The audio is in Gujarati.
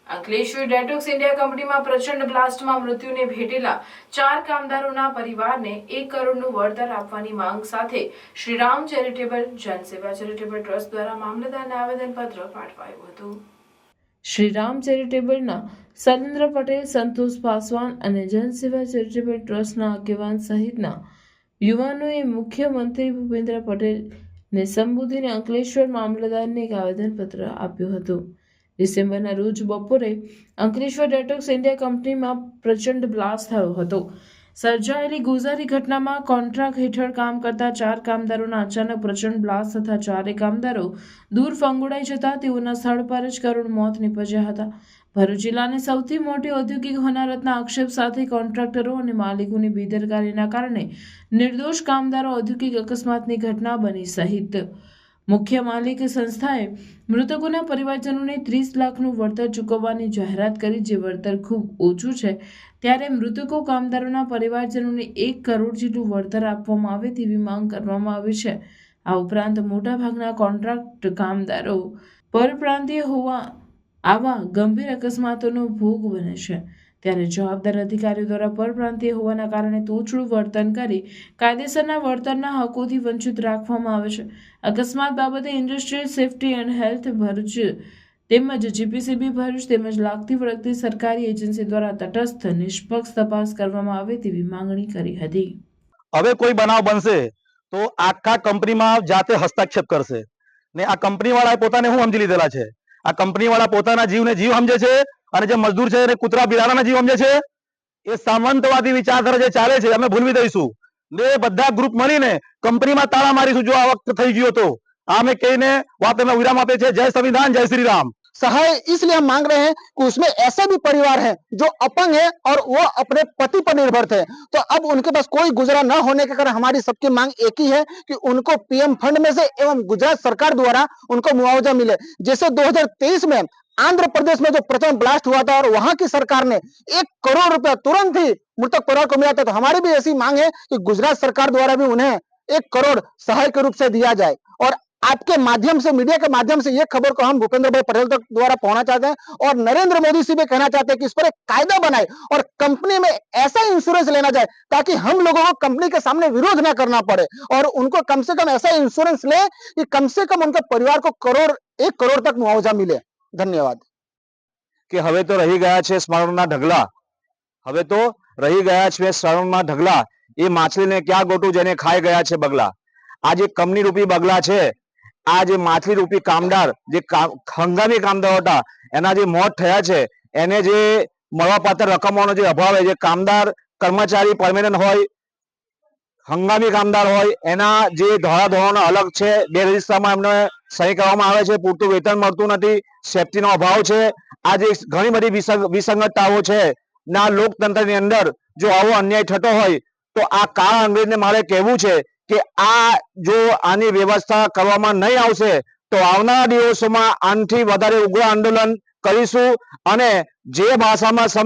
અંકલેશ્વર ડેટોક્સ ઇન્ડિયા કંપનીમાં પ્રચંડ બ્લાસ્ટમાં મૃત્યુને ભેટેલા 4 કામદારોના પરિવારને 1 કરોડનું વળતર આપવાની માંગ સાથે શ્રીરામ ચેરિટેબલ જનસેવા ચેરિટેબલ ટ્રસ્ટ દ્વારા મામલતદારને આવેદનપત્ર પાઠવાયું હતું। શ્રીરામ ચેરિટેબલના શૈલેન્દ્ર પટેલ, સંતોષ પાસવાન અને જનસેવા ચેરિટેબલ ટ્રસ્ટના આગેવાન સહિતના યુવાનોએ મુખ્યમંત્રી ભૂપેન્દ્ર પટેલને સંબોધીને અંકલેશ્વર મામલતદારને એક આવેદનપત્ર આપ્યું હતું। ડિસેમ્બરના રોજ બપોરે અંકલેશ્વર ડેટોક્સ ઇન્ડિયા કંપનીમાં પ્રચંડ બ્લાસ્ટ થયો હતો। સર્જાયેલી ગોઝારી ઘટનામાં કોન્ટ્રાક્ટ હેઠળ કામ કરતા 4 કામદારોના અચાનક પ્રચંડ બ્લાસ્ટ થતા 4 કામદારો દૂર ફંગોળાઈ જતા તેઓના સ્થળ પર જ કરુણ મોત નીપજ્યા હતા। ભરૂચ જિલ્લાની સૌથી મોટી ઔદ્યોગિક હોનારતના આક્ષેપ સાથે કોન્ટ્રાક્ટરો અને માલિકોની બેદરકારીના કારણે નિર્દોષ કામદારો ઔદ્યોગિક અકસ્માતની ઘટના બની સહિત મુખ્ય માલિક સંસ્થાએ મૃતકોના પરિવારજનોને 30 લાખનું વળતર ચૂકવવાની જાહેરાત કરી, જે વળતર ખૂબ ઓછું છે ત્યારે મૃતકો કામદારોના પરિવારજનોને 1 કરોડ જેટલું વળતર આપવામાં આવે તેવી માંગ કરવામાં આવી છે। આ ઉપરાંત મોટાભાગના કોન્ટ્રાક્ટ કામદારો પરપ્રાંતીય હોવા આવા ગંભીર અકસ્માતોનો ભોગ બને છે ત્યારે જવાબદાર અધિકારીઓ દ્વારા પરપ્રાંતીય હોવાના કારણે તોછડું વર્તન કરી કાયદેસરના વળતરના હકોથી વંચિત રાખવામાં આવે છે। અકસ્માત બાબતે industrial safety and health Bharuch તેમજ જીપીસીબી ભરૂચ તેમજ લાગતી વળગતી સરકારી એજન્સી દ્વારા તટસ્થ નિષ્પક્ષ તપાસ કરવામાં આવે તેવી માંગણી કરી હતી। હવે કોઈ બનાવ બનશે તો આખા કંપનીમાં જાતે હસ્તક્ષેપ કરશે ને આ કંપનીવાળાએ પોતાને શું સમજી લીધેલા છે? આ કંપનીવાળા પોતાના જીવને જીવ સમજે છે અને જે મજદૂર છે એને કૂતરા બિલાડાના જીવ સમજે છે। એ સામંતવાદી વિચારધારા જે ચાલે છે અમે ભૂલવી દઈશું ને બધા ગ્રુપ મળીને કંપનીમાં તાળા મારીશું જો આ વખત થઈ ગયો તો। આ અમે કહીને વાત અમે વિરામ આપે છે। જય સંविधान, जय श्री राम। सहाय इसलिए हम मांग रहे हैं कि उसमें ऐसा भी परिवार है जो अपंग है और वो अपने पति पर निर्भर थे, तो अब उनके पास कोई गुजरा न होने के कारण हमारी सबकी मांग एक ही है कि उनको पीएम फंड में से एवं गुजरात सरकार द्वारा उनको मुआवजा मिले। जैसे 2023 में आंध्र प्रदेश में जो प्रचंड ब्लास्ट हुआ था और वहां की सरकार ने 1 करोड़ रुपया तुरंत ही मृतक परिवार को मिला था, तो हमारी भी ऐसी मांग है कि गुजरात सरकार द्वारा भी उन्हें 1 करोड़ सहाय के रूप से दिया जाए। और आपके माध्यम से, मीडिया के माध्यम से ये खबर को हम भूपेंद्र भाई पटेल तक द्वारा पहुंचना चाहते हैं और नरेंद्र मोदी से भी कहना चाहते हैं कि इस पर एक कायदा बनाए और कंपनी में ऐसा इंश्योरेंस लेना जाए ताकि हम लोगों को कंपनी के सामने विरोध ना करना पड़े और उनको कम से कम ऐसा इंश्योरेंस ले कि कम से कम उनके परिवार को 1 करोड़ तक मुआवजा मिले। धन्यवाद। કે હવે તો રહી ગયા છે સ્મરણના ઢગલા। હવે તો રહી ગયા છે સ્મરણના ઢગલા। એ માછલીને ક્યાં ગોટું જેને ખાઈ ગયા છે બગલા। આ જે કંપની રૂપી બગલા છે, આ જે માછલી રૂપી કામદાર, જે હંગામી કામદારો હતા એના જે મોત થયા છે, એને જે મળવાપાત્ર રકમોનો જે અભાવ છે, જે કામદાર કર્મચારી પરમેનન્ટ હોય, હંગામી કામદાર હોય, એના જે ધોરણો અલગ છે, બે રજિસ્ટરમાં એમને સહી કરવામાં આવે છે, પૂરતું વેતન મળતું નથી, સેફટીનો અભાવ છે। આ જે ઘણી બધી વિસંગતતાઓ છે ના લોકતંત્રની અંદર જો આવો અન્યાય થતો હોય તો આ કાળા અંગ્રેજને મારે કહેવું છે કે આ જો આની વ્યવસ્થા કરવામાં નહીં આવશે તો આવનારા દિવસોમાં આનાથી વધારે ઉગ્ર આંદોલન કરીશું અને જે ભાષામાં